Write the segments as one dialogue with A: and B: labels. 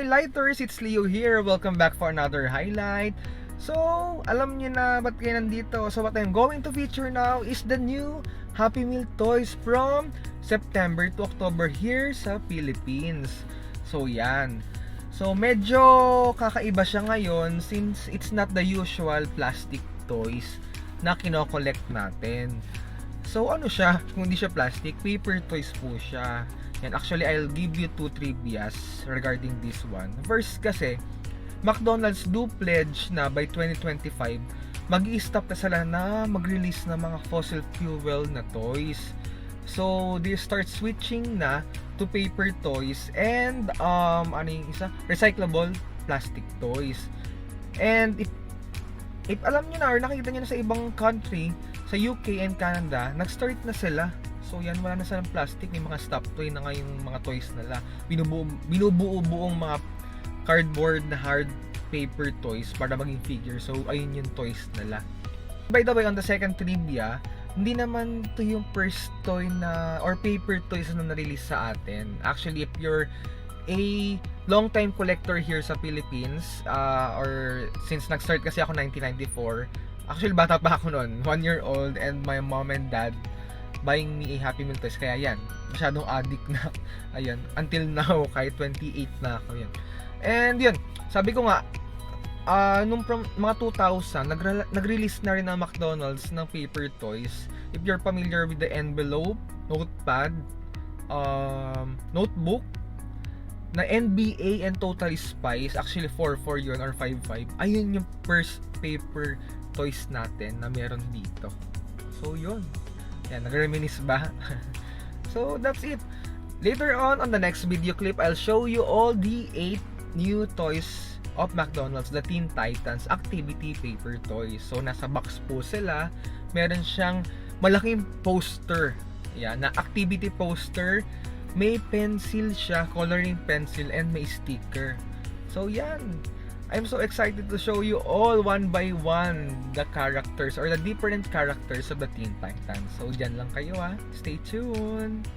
A: highlighters! It's Leo here. Welcome back for another highlight. So, alam niyo na ba't kayo nandito? So, what I'm going to feature now is the new Happy Meal toys from September to October here sa Philippines. So, yan. So, medyo kakaiba siya ngayon since it's not the usual plastic toys na kino-collect natin. So, ano siya? Kung hindi siya plastic, paper toys po siya. And actually, I'll give you 2 trivias regarding this one. First kasi, McDonald's do pledge na by 2025, mag-i-stop na sila na mag-release ng mga fossil fuel na toys. So, they start switching na to paper toys and ano yung isa? Recyclable plastic toys. And if alam niyo na or nakita niyo na sa ibang country, sa UK and Canada, nag-start na sila. So yan, wala na silang plastic, may mga stop toy na nga yung mga toys nila. Binubuo-buong mga cardboard na hard paper toys para maging figure. So ayun yung toys nila. By the way, on the second trivia, hindi naman to yung first toy na or paper toys na na-release sa atin. Actually, if you're a long-time collector here sa Philippines, or since nag-start kasi ako 1994, actually bata pa ako noon, 1 year old, and my mom and dad buying me a Happy Meal toys. Kaya yan, masyadong addict na. Ayan, until now, kahit 28 na ako yan. And yun, sabi ko nga, nung mga 2000, nag-release na rin ang McDonald's ng paper toys. If you're familiar with the envelope, notepad, notebook, na NBA and Totally Spies, actually 4-4 yun or 5-5. Ayun yung first paper toys natin na meron dito. So yun. Yan, nag-reminisce ba? So that's it. Later on the next video clip, I'll show you all the 8 new toys of McDonald's, the Teen Titans activity paper toys. So nasa box po sila. Meron siyang malaking poster. Yan, na activity poster. May pencil siya, coloring pencil, and may sticker. So yan. I'm so excited to show you all one by one the characters or the different characters of the Teen Titans. So dyan lang kayo ha. Stay tuned.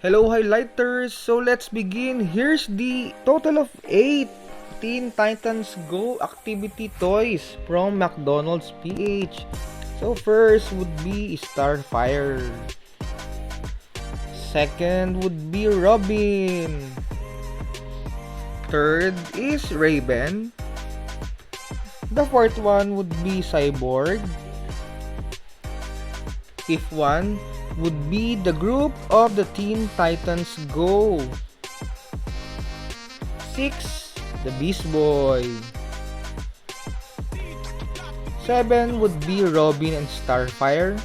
A: Hello highlighters. So let's begin. Here's the total of 8 Teen Titans Go activity toys from McDonald's PH. So first would be Starfire. Second would be Robin. Third is Raven. The fourth one would be Cyborg. Fifth one would be the group of the Teen Titans Go. 6, the Beast Boy. 7 would be Robin and Starfire.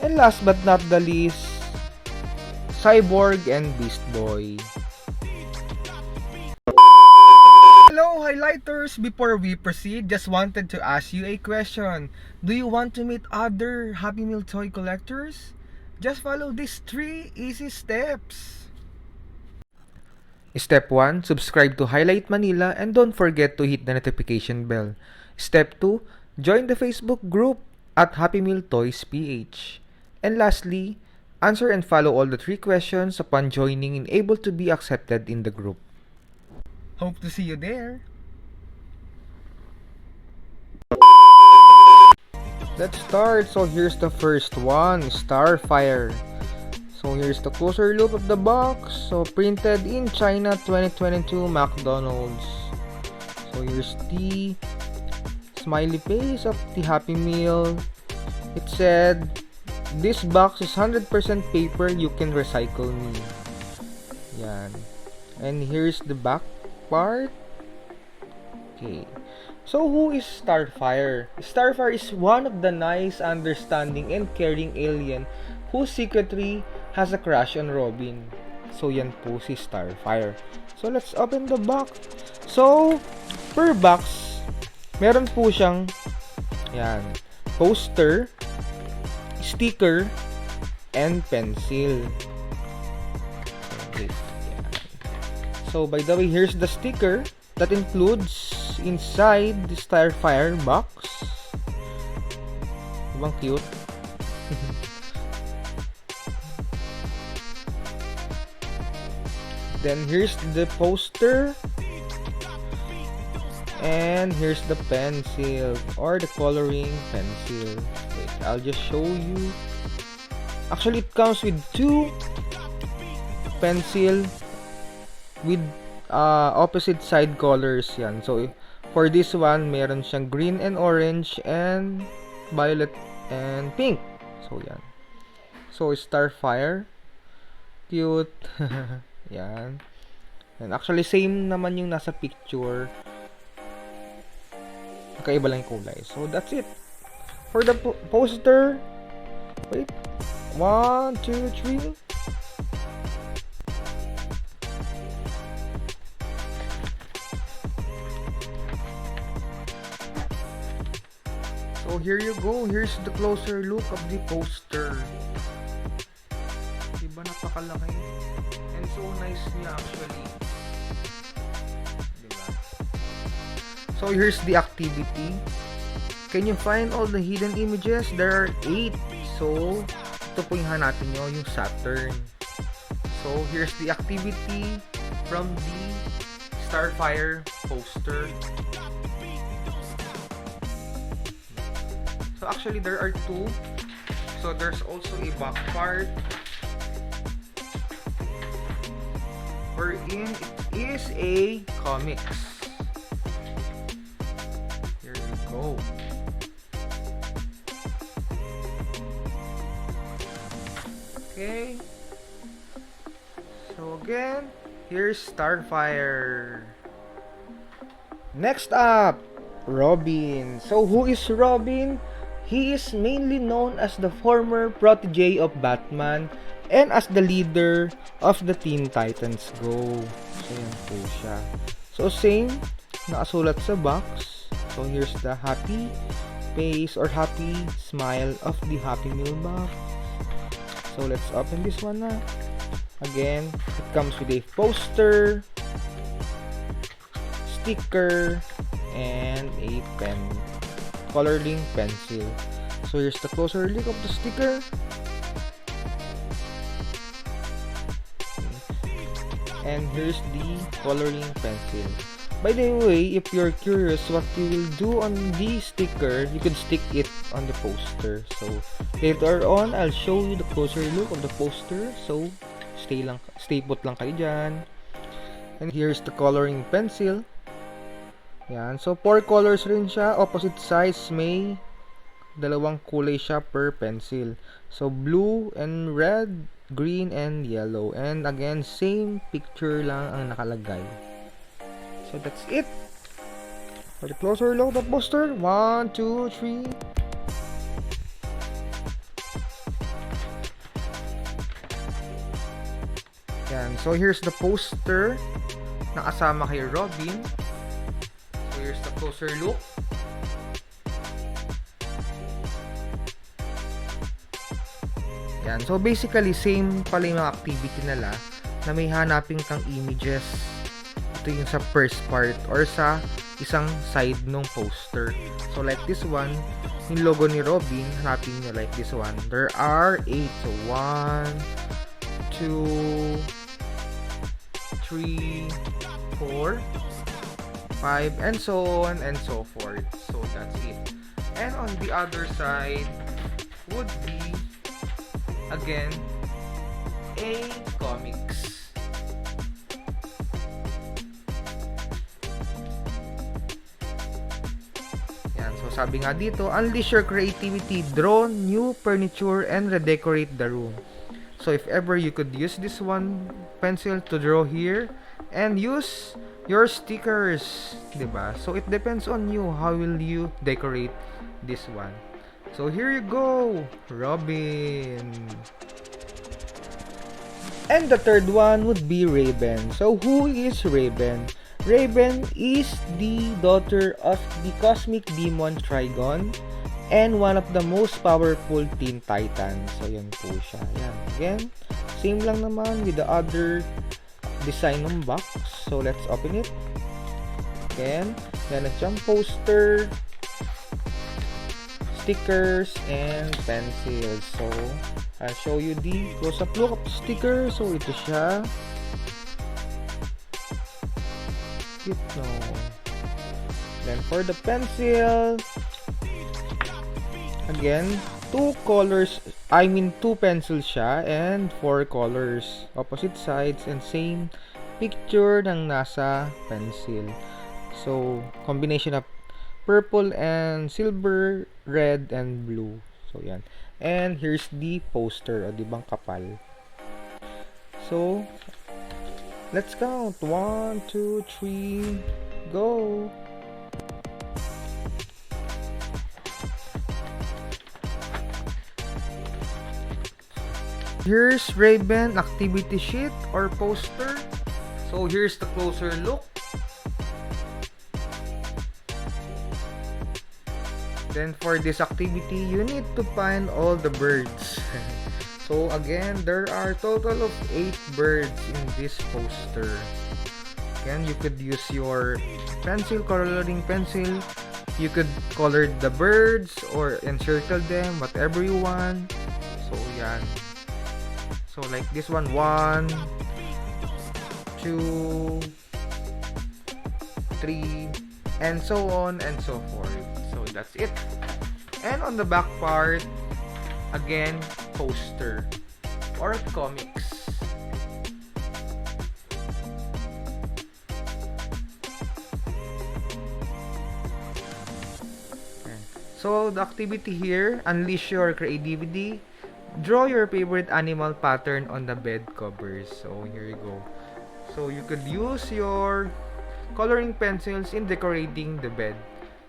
A: And last but not the least, Cyborg and Beast Boy. Hello highlighters! Before we proceed, just wanted to ask you a question. Do you want to meet other Happy Meal toy collectors? Just follow these 3 easy steps. Step 1, subscribe to Highlight Manila and don't forget to hit the notification bell. Step 2, join the Facebook group at Happy Meal Toys PH. And lastly, answer and follow all the 3 questions upon joining and able to be accepted in the group. Hope to see you there. Let's start. So here's the first one, Starfire. So here's the closer look of the box. So printed in China 2022 McDonald's. So here's the smiley face of the Happy Meal. It said, "This box is 100% paper, you can recycle me." Yan. And here's the back part. Okay. So who is Starfire? Starfire is one of the nice, understanding, and caring alien who secretly has a crush on Robin. So yan po si Starfire. So let's open the box. So per box, meron po siyang yan, poster, sticker, and pencil. Okay. So by the way, here's the sticker that includes inside the Starfire box. Ibang cute. Then here's the poster. And here's the pencil or the coloring pencil. Wait, I'll just show you. Actually, it comes with 2 pencil with opposite side colors yan. So for this one, meron siyang green and orange and violet and pink. So yan. So Starfire, cute. Yan. And actually same naman yung nasa picture. Kakaiba lang yung kulay. So that's it. For the poster, wait. 1, 2, 3. So here you go. Here's the closer look of the poster. Diba napakalaki? And so nice niya actually. Diba? So here's the activity. Can you find all the hidden images? There are 8. So ito po yung hanapin nyo, yung Saturn. So here's the activity from the Starfire poster. So actually there are 2. So there's also a back part wherein it is a comics. Here we go. Okay. So again, here's Starfire. Next up, Robin. So who is Robin? He is mainly known as the former protege of Batman and as the leader of the Teen Titans Go. So yan po siya. So same, nakasulat sa box. So here's the happy face or happy smile of the Happy Meal box. So let's open this one na. Again, it comes with a poster, sticker, and a pen, coloring pencil. So here's the closer look of the sticker. And here's the coloring pencil. By the way, if you're curious what you will do on the sticker, you could stick it on the poster. So later on, I'll show you the closer look of the poster. So stay put lang kayo dyan. And here's the coloring pencil. Yan. So 4 colors rin siya. Opposite size, may 2 kulay siya per pencil. So blue and red, green and yellow. And again, same picture lang ang nakalagay. So that's it. For the closer look of the poster, 1, 2, 3. Yan. So here's the poster na kasama kay Robin. So here's the closer look. Yan. So basically same pala yung activity nila na may hanapin kang images. Ito yung sa first part or sa isang side ng poster. So like this one, yung logo ni Robin, hanapin nyo like this one. There are 8. So 1, 2, 3, 4, 5, and so on and so forth. So that's it. And on the other side would be again a comics. So sabi nga dito, unleash your creativity, draw new furniture and redecorate the room. So if ever you could use this one pencil to draw here and use your stickers, diba? So it depends on you, how will you decorate this one. So here you go, Robin. And the third one would be Raven. So who is Raven? Raven is the daughter of the cosmic demon Trigon and one of the most powerful Teen Titans. So yan po siya. Yan. Again, same lang naman with the other design ng box. So let's open it. Again, yan at siyang poster, stickers, and pencils. So I'll show you the close-up look of the sticker. So ito siya. cute, no? Then for the pencil, again, two pencils siya and 4 colors. Opposite sides and same picture ng nasa pencil. So, combination of purple and silver, red and blue. So, yan. And here's the poster, o, di bang kapal? So, let's count. 1, 2, 3, go! Here's Ray-Ban activity sheet or poster. So here's the closer look. Then for this activity, you need to find all the birds. So again, there are total of 8 birds in this poster. Again, you could use your pencil, coloring pencil. You could color the birds or encircle them, whatever you want. So yan. So like this one, 1, 2, 3, and so on and so forth. So that's it. And on the back part, again, poster or comics. Okay. So the activity here, unleash your creativity. Draw your favorite animal pattern on the bed covers. So here you go. So you could use your coloring pencils in decorating the bed.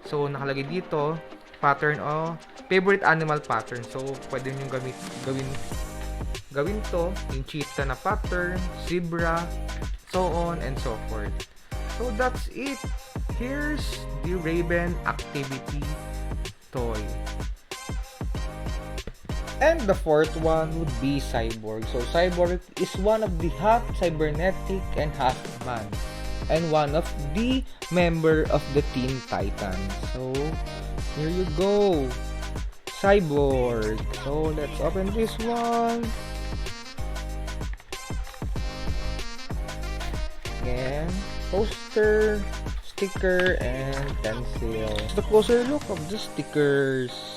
A: So nakalagay dito pattern o favorite animal pattern. So pwede niyo gawin to yung cheetah na pattern, zebra, so on and so forth. So that's it. Here's the Ray-Ban activity toy. And the fourth one would be Cyborg. So Cyborg is one of the half cybernetic and half man, and one of the member of the Teen Titans. So here you go, Cyborg. So let's open this one. Again, poster, sticker, and pencil. The closer look of the stickers.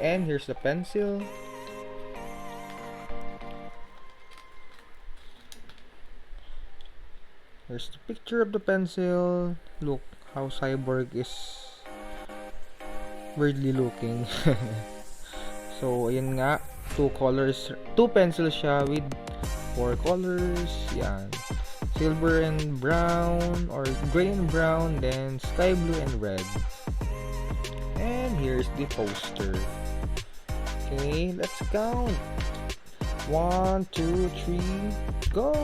A: And here's the pencil. Here's the picture of the pencil. Look how Cyborg is weirdly looking. So ayun nga, two pencils siya with 4 colors. Yan. Silver and brown, or gray and brown, then sky blue and red. And here's the poster. Okay, let's count. 1, 2, 3, go!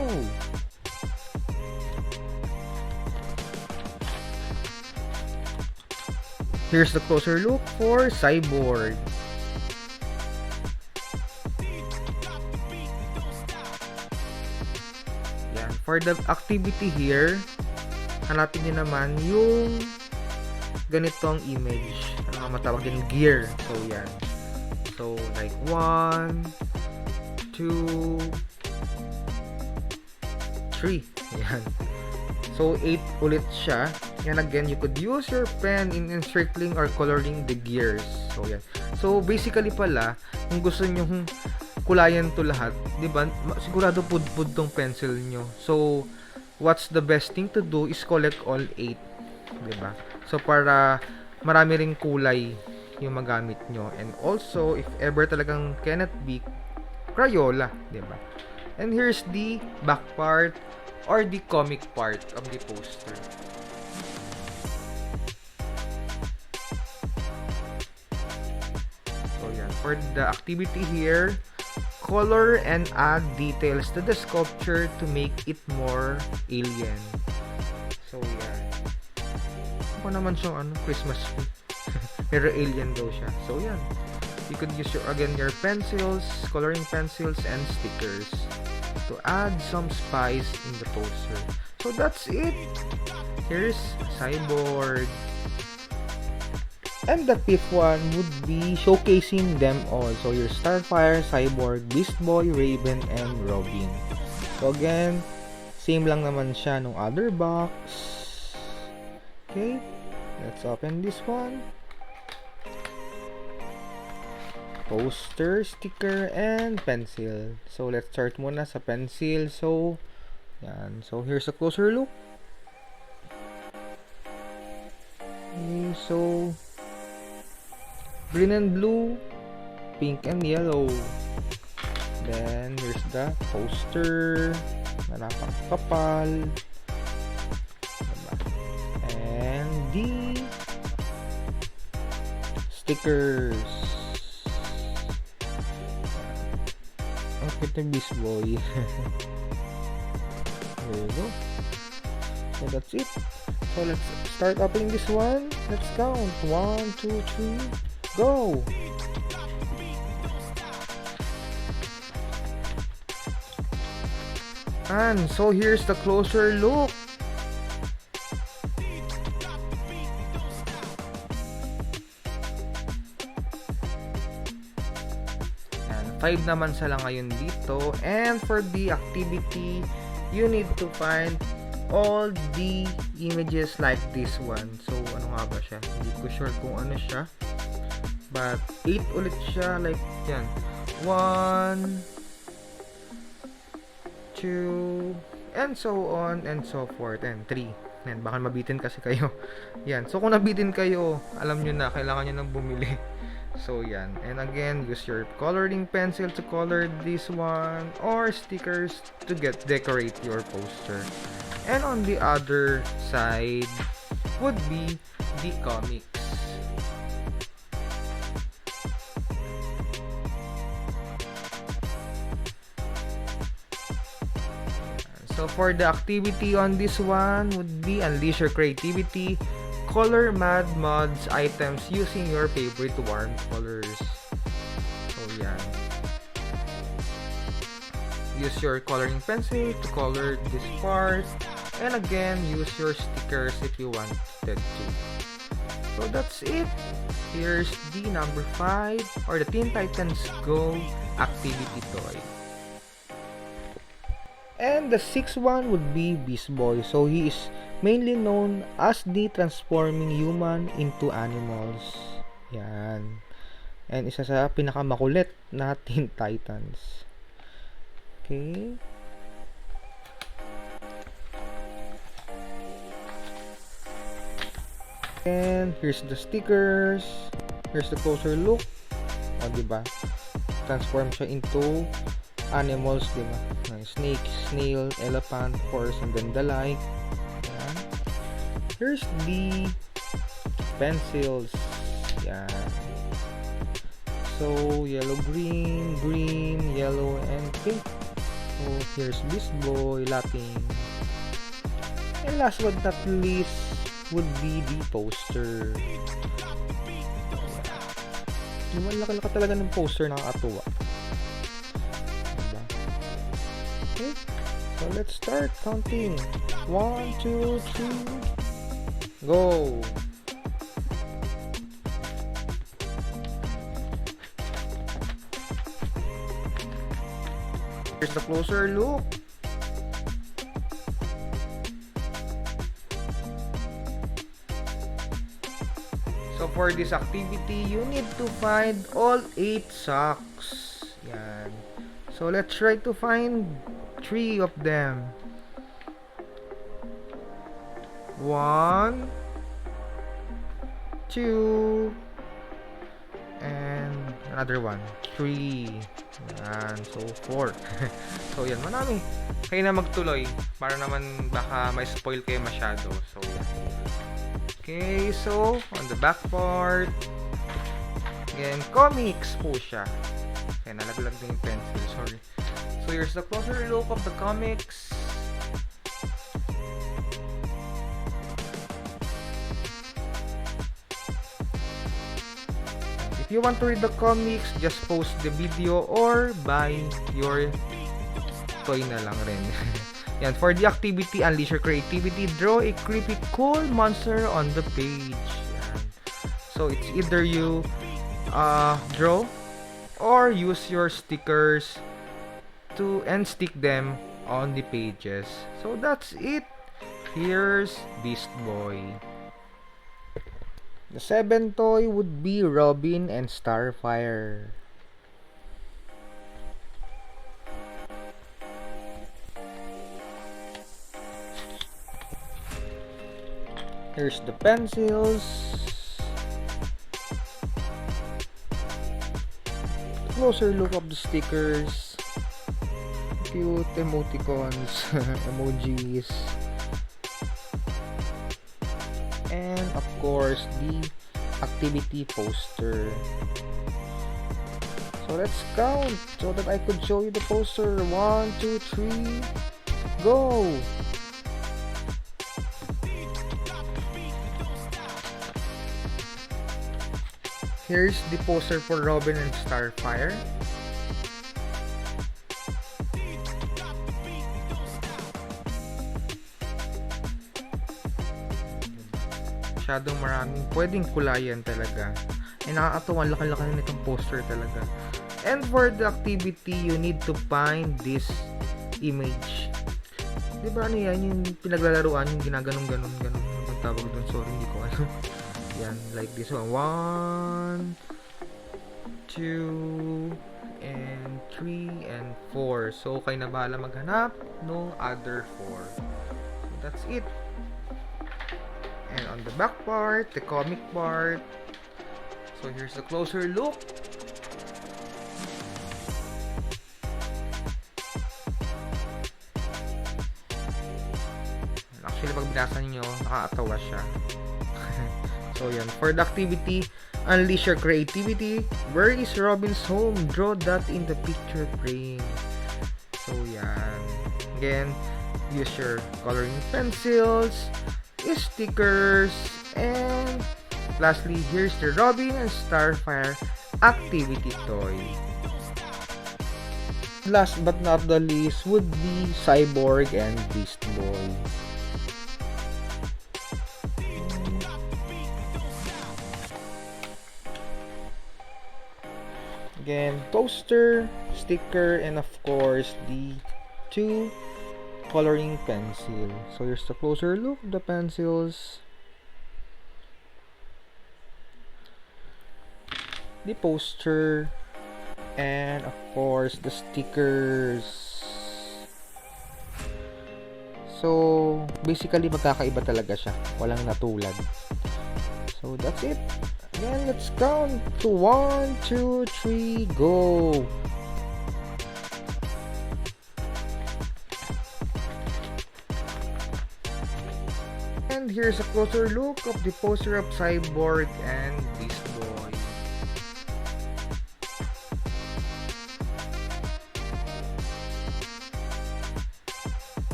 A: Here's the closer look for Cyborg. Yan. For the activity here, hanapin nyo naman yung ganitong image. Ano matawag din, gear. So, yan. So, like 1, 2, 3. Yan. So, 8 ulit siya. And again, you could use your pen in encircling or coloring the gears. So, yan. So, basically pala, kung gusto nyo kulayan to lahat, di ba? Sigurado pudpud tong pencil nyo. So, what's the best thing to do is collect all 8. Di ba? So, para marami ring kulay yung magamit nyo. And also, if ever talagang cannot be, Crayola, diba? And here's the back part or the comic part of the poster. So, yan. For the activity here, color and add details to the sculpture to make it more alien. So, yan. Ako naman siyang Christmas tree. Pero alien daw siya. So, yan. You could use your pencils, coloring pencils, and stickers to add some spice in the poster. So, that's it. Here's Cyborg. And the fifth one would be showcasing them all. So, your Starfire, Cyborg, Beast Boy, Raven, and Robin. So again, same lang naman siya nung other box. Okay, let's open this one. Poster, sticker, and pencil. So let's start muna sa pencil. So yan. So here's a closer look. Okay, so green and blue, pink and yellow. Then here's the poster na napakapal. Diba? And the stickers. Ang cute ng Beast Boy. There you go. So that's it. So let's start opening this one. Let's count. 1, 2, 3, go! And so here's the closer look. And 5 naman sila ngayon dito. And for the activity, you need to find all the images like this one. So ano nga ba siya? Hindi ko sure kung ano siya. But 8 ulit siya, like yan. 1, 2, and so on and so forth, and 3. Yan, baka mabitin kasi kayo. Yan, so kung nabitin kayo, alam nyo na, kailangan nyo nang bumili. So yan, and again, use your coloring pencil to color this one, or stickers to decorate your poster. And on the other side would be the comics. So for the activity on this one would be unleash your creativity, color Mad Mods items using your favorite warm colors. So yan. Use your coloring pencil to color this part, and again use your stickers if you wanted to. So that's it. Here's the number 5, or the Teen Titans Go activity toy. And the 6th one would be Beast Boy. So he is mainly known as the transforming human into animals. Yan. And isa sa pinakamakulit na Teen Titans. Okay. And here's the stickers. Here's the closer look. O, diba? Transform siya into animals, diba? Snake, snail, elephant, horse, and then the like. Ayan. Here's the pencils. Yan. So, yellow, green, green, yellow, and pink. So, here's this boy, lapping. And last but not least would be the poster. Yung laki-laki talaga ng poster, nakakatuwa. Okay, so let's start counting. 1, 2, 3, go! Here's the closer look. So for this activity, you need to find all 8 socks. Yan. So let's try to find 3 of them. 1, 2, and another one. 3. Yan. So 4. So yan, marami. Kayo na magtuloy para naman baka may spoil kayo masyado. So yan. Okay, so on the back part, again, comics po siya. Okay, nalaglag din yung pencil, sorry. So here's the closer look of the comics. If you want to read the comics, just post the video or buy your toy na lang rin. Yan, for the activity, unleash your creativity, draw a creepy cool monster on the page. Yan. So it's either you draw or use your stickers to and stick them on the pages. So that's it. Here's Beast Boy. The 7th toy would be Robin and Starfire. Here's the pencils. Closer look of the stickers. Cute emoticons, emojis. And of course, the activity poster. So let's count so that I could show you the poster. 1, 2, 3, go! Here's the poster for Robin and Starfire. Masyadong maraming pwedeng kulayan talaga. Ay nakakatawa, laki-laki na nitong poster talaga. And for the activity, you need to find this image. Diba ano yan? Yung pinaglalaruan, yung ginaganong-ganon. Ano tawag dun? Sorry, hindi ko alam. Yan, like this one. 1, 2, and 3, and 4. So, kayo na bahala maghanap ng other 4. So, that's it. And on the back part, the comic part. So, here's a closer look. Actually, pag binasa niyo, nakakatawa siya. So, yan. For the activity, unleash your creativity. Where is Robin's home? Draw that in the picture frame. So, yan. Again, use your coloring pencils, stickers, and lastly, here's the Robin and Starfire activity toy. Last but not the least would be Cyborg and Beast Boy. Again, poster, sticker, and of course the 2 coloring pencil. So here's the closer look of the pencils, the poster, and of course the stickers. So basically magkakaiba talaga siya, walang natulad. So that's it. Again, let's count to 1, 2, 3, go! And here's a closer look of the poster of Cyborg and Beast Boy.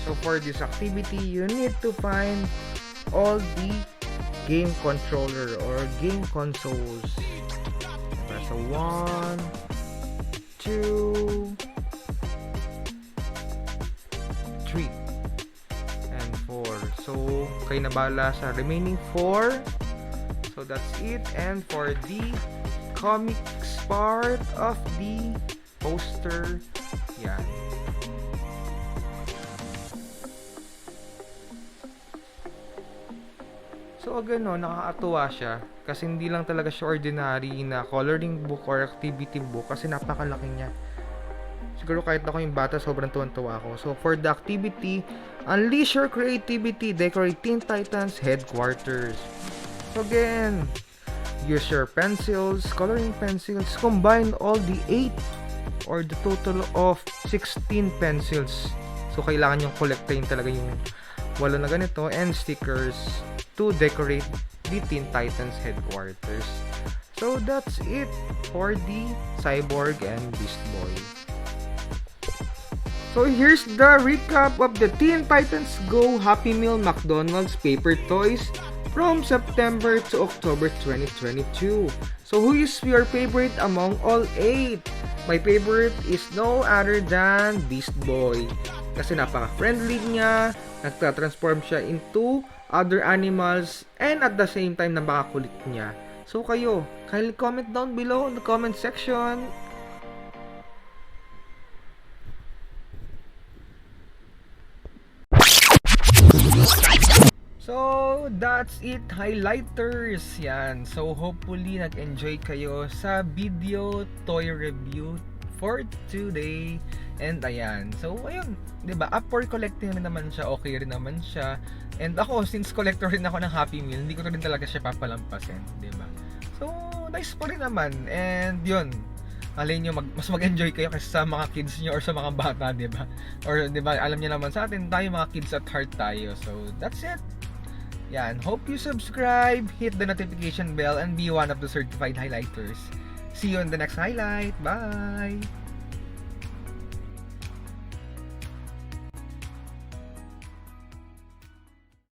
A: So for this activity, you need to find all the game controller or game consoles. So 1, 2, 3, and 4. So kayo na bahala sa remaining 4. So that's it. And for the comics part of the poster, yan. So again, no, nakakatuwa siya kasi hindi lang talaga siya ordinary na coloring book or activity book kasi napakalaki niya. Siguro kahit ako yung bata, sobrang tuwan-tuwa ako. So for the activity, unleash your creativity, decorate Teen Titans headquarters. So again, use your pencils, coloring pencils, combine all the 8 or the total of 16 pencils. So kailangan yung collectin talaga yung wala na ganito, and stickers to decorate the Teen Titans headquarters. So that's it for the Cyborg and Beast Boy. So here's the recap of the Teen Titans Go Happy Meal McDonald's paper toys from September to October 2022. So who is your favorite among all 8? My favorite is no other than Beast Boy. Kasi napaka-friendly niya, nagtatransform siya into other animals, and at the same time, napakakulit niya. So kayo, kindly comment down below in the comment section. that's it, highlighters. Yan. So, hopefully, nag-enjoy kayo sa video toy review for today. And ayan. So, ayun. 'Di ba? Up for collecting rin naman siya. Okay rin naman siya. And ako, since collector rin ako ng Happy Meal, hindi ko rin talaga siya papalampasin. 'Di ba? So, nice pa rin naman. And yun. Alay nyo, mas mag-enjoy kayo kasi sa mga kids nyo or sa mga bata, 'di ba? Or 'di ba, alam niyo naman sa atin, tayo mga kids at heart tayo. So, that's it. Yan, hope you subscribe, hit the notification bell, and be one of the certified highlighters. See you in the next highlight. Bye!